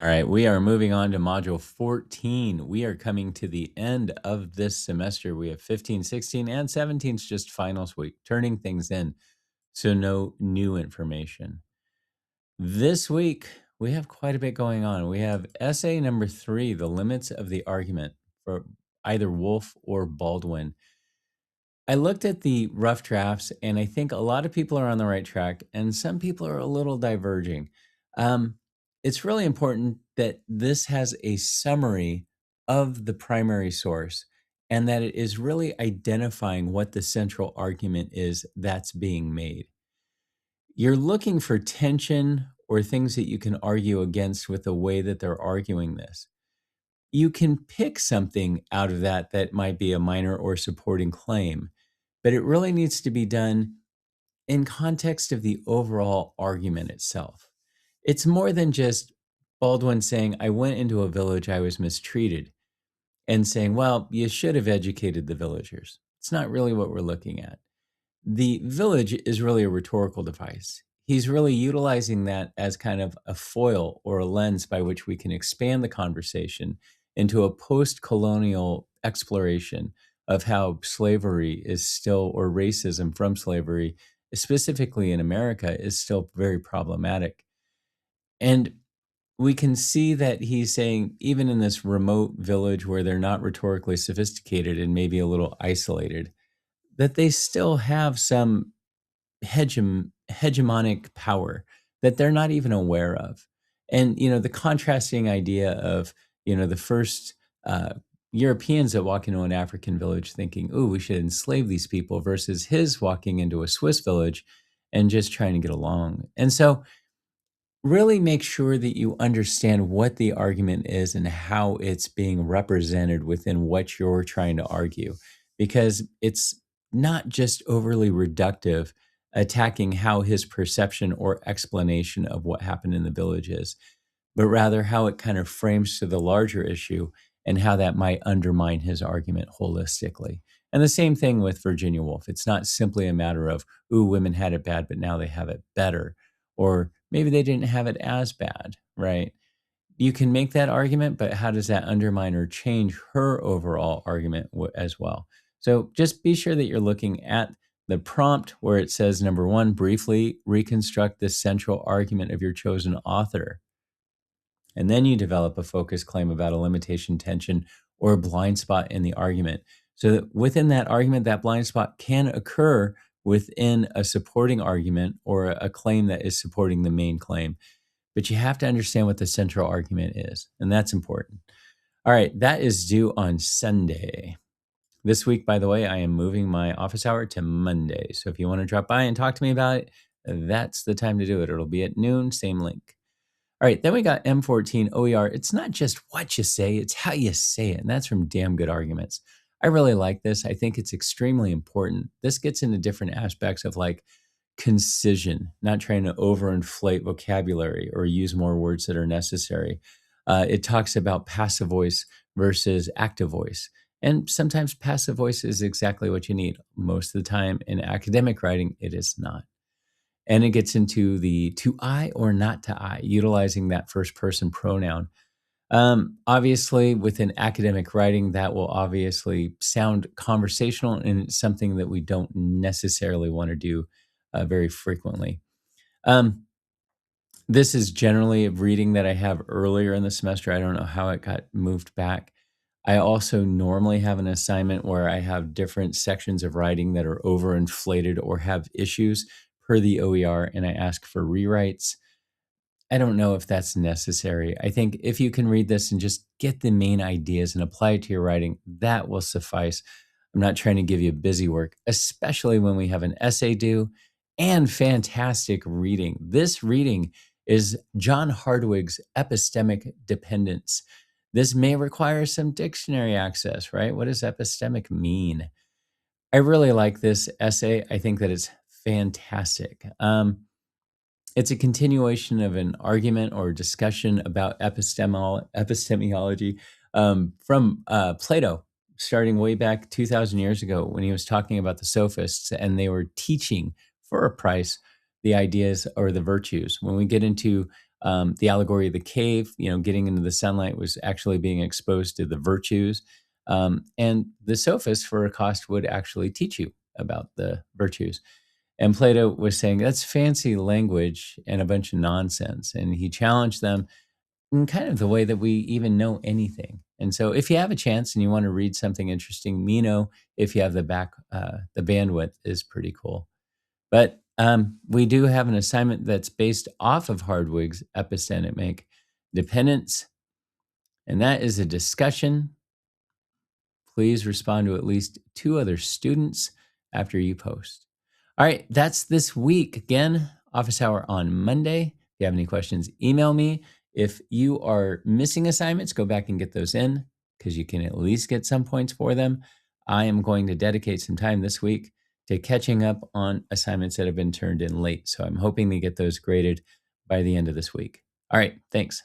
All right, we are moving on to module 14. We are coming to the end of this semester. We have 15, 16, and 17 is just finals week, turning things in. So, no new information. This week, we have quite a bit going on. We have essay number 3, The Limits of the Argument, for either Wolf or Baldwin. I looked at the rough drafts, and I think a lot of people are on the right track, and some people are a little diverging. Um, it's really important that this has a summary of the primary source and that it is really identifying what the central argument is that's being made. You're looking for tension or things that you can argue against with the way that they're arguing this. You can pick something out of that that might be a minor or supporting claim, but it really needs to be done in context of the overall argument itself. It's more than just Baldwin saying, I went into a village, I was mistreated, and saying, well, you should have educated the villagers. It's not really what we're looking at. The village is really a rhetorical device. He's really utilizing that as kind of a foil or a lens by which we can expand the conversation into a post colonial exploration of how slavery is still, or racism from slavery, specifically in America, is still very problematic. And we can see that he's saying, even in this remote village where they're not rhetorically sophisticated and maybe a little isolated, that they still have some hegemonic power that they're not even aware of. And, the contrasting idea of, the first Europeans that walk into an African village thinking, ooh, we should enslave these people versus his walking into a Swiss village and just trying to get along. And so, really make sure that you understand what the argument is and how it's being represented within what you're trying to argue, because it's not just overly reductive, attacking how his perception or explanation of what happened in the village is, but rather how it kind of frames to the larger issue and how that might undermine his argument holistically. And the same thing with Virginia Woolf. It's not simply a matter of, ooh, women had it bad, but now they have it better. Or maybe they didn't have it as bad, right? You can make that argument, but how does that undermine or change her overall argument as well? So just be sure that you're looking at the prompt where it says, number one, briefly reconstruct the central argument of your chosen author. And then you develop a focused claim about a limitation, tension, or a blind spot in the argument. So that within that argument, that blind spot can occur within a supporting argument or a claim that is supporting the main claim. But you have to understand what the central argument is, and that's important. All right, that is due on Sunday. This week, by the way, I am moving my office hour to Monday. So if you want to drop by and talk to me about it, that's the time to do it. It'll be at noon, same link. All right, then we got M14 OER. It's not just what you say, it's how you say it. And that's from Damn Good Arguments. I really like this. I think it's extremely important. This gets into different aspects of like concision, not trying to overinflate vocabulary or use more words that are necessary. It talks about passive voice versus active voice. And sometimes passive voice is exactly what you need. Most of the time in academic writing, it is not. And it gets into the to I or not to I, utilizing that first person pronoun. Obviously, within academic writing, that will obviously sound conversational, and it's something that we don't necessarily want to do very frequently. Um, this is generally a reading that I have earlier in the semester. I don't know how it got moved back. I also normally have an assignment where I have different sections of writing that are overinflated or have issues per the OER, and I ask for rewrites. I don't know if that's necessary. I think if you can read this and just get the main ideas and apply it to your writing, that will suffice. I'm not trying to give you busy work, especially when we have an essay due and fantastic reading. This reading is John Hardwig's Epistemic Dependence. This may require some dictionary access, right? What does epistemic mean? I really like this essay. I think that it's fantastic. It's a continuation of an argument or discussion about epistemology from Plato, starting way back 2,000 years ago when he was talking about the sophists and they were teaching for a price the ideas or the virtues. When we get into The allegory of the cave, getting into the sunlight was actually being exposed to the virtues. And the sophist, for a cost, would actually teach you about the virtues. And Plato was saying that's fancy language and a bunch of nonsense. And he challenged them in kind of the way that we even know anything. And so, if you have a chance and you want to read something interesting, Meno, if you have the bandwidth, is pretty cool. But we do have an assignment that's based off of Hardwig's epistemic dependence, and that is a discussion. Please respond to at least 2 other students after you post. All right, that's this week. Again, office hour on Monday. If you have any questions, email me. If you are missing assignments, go back and get those in because you can at least get some points for them. I am going to dedicate some time this week to catching up on assignments that have been turned in late. So I'm hoping to get those graded by the end of this week. All right, thanks.